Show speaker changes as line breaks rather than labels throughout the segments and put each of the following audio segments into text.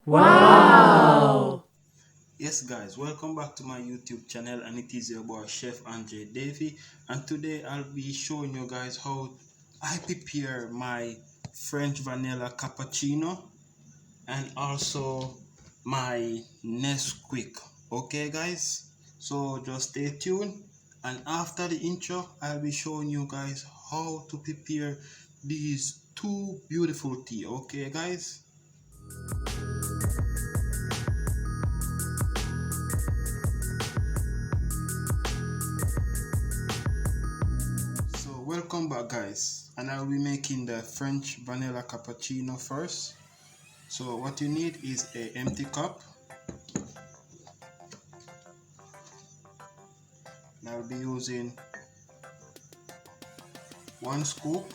Wow!
Yes guys, welcome back to my YouTube channel, and it is your boy Chef André Davy, and today I'll be showing you guys how I prepare my French vanilla cappuccino and also my Nesquik. Okay guys, so just stay tuned, and after the intro I'll be showing you guys how to prepare these two beautiful tea. Okay guys. So welcome back guys, and I'll be making the French vanilla cappuccino first. So what you need is a empty cup. And I'll be using 1 scoop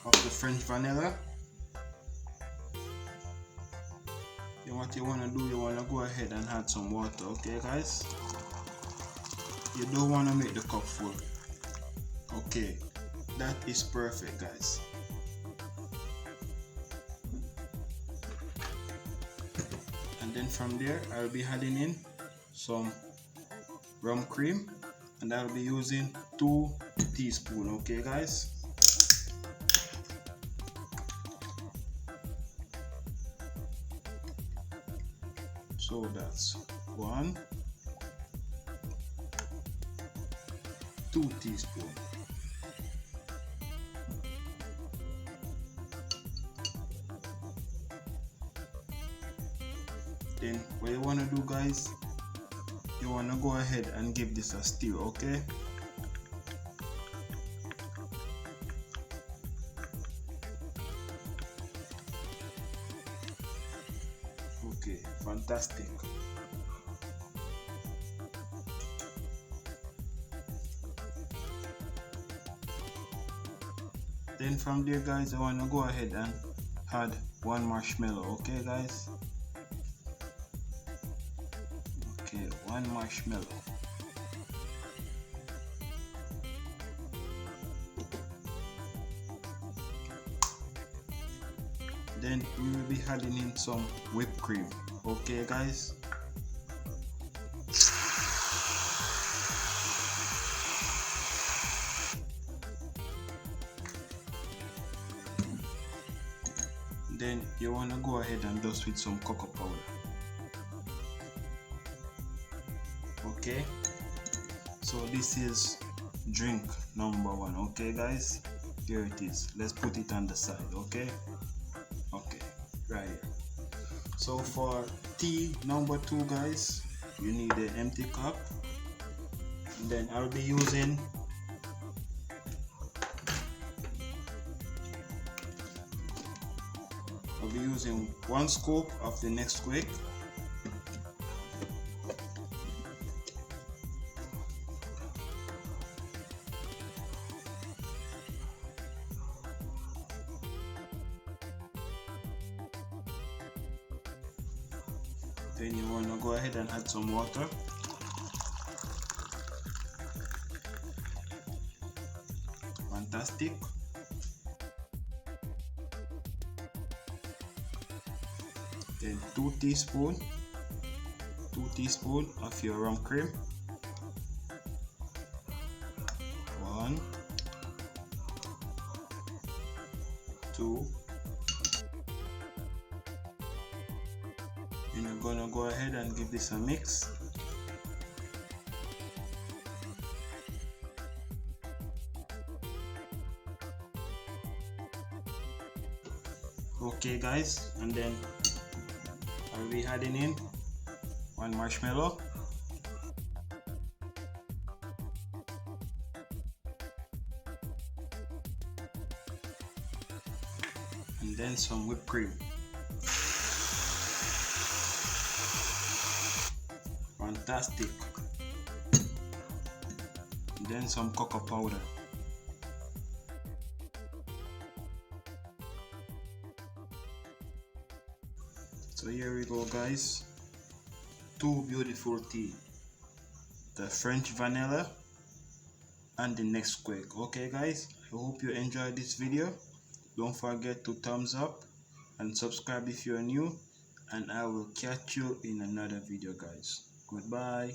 of the French vanilla. And what you want to do, you want to go ahead and add some water. Okay guys, you don't want to make the cup full. Okay, that is perfect guys. And then from there I'll be adding in some rum cream, and I'll be using 2 teaspoons. Okay guys. So that's 2 teaspoons. Then what you want to do guys, you want to go ahead and give this a stir. Okay. Okay, fantastic. Then from there guys, I want to go ahead and add 1 marshmallow. Okay guys. Okay, 1 marshmallow. Then we will be adding in some whipped cream. Okay guys. Then you want to go ahead and dust with some cocoa powder. Okay, so this is drink number 1. Okay guys, here it is. Let's put it on the side. Okay, right here. So for tea number 2 guys, you need an empty cup. And then I'll be using 1 scoop of the Nesquik. Then you want to go ahead and add some water. Fantastic. Then 2 teaspoons of your rum cream. 1, 2. And you're gonna go ahead and give this a mix. Okay guys, and then I'll be adding in 1 marshmallow. And then some whipped cream. Fantastic. And then some cocoa powder. So here we go guys, 2 beautiful tea, the French vanilla and the Nesquik. Okay guys, I hope you enjoyed this video. Don't forget to thumbs up and subscribe if you're new, and I will catch you in another video, guys. Goodbye.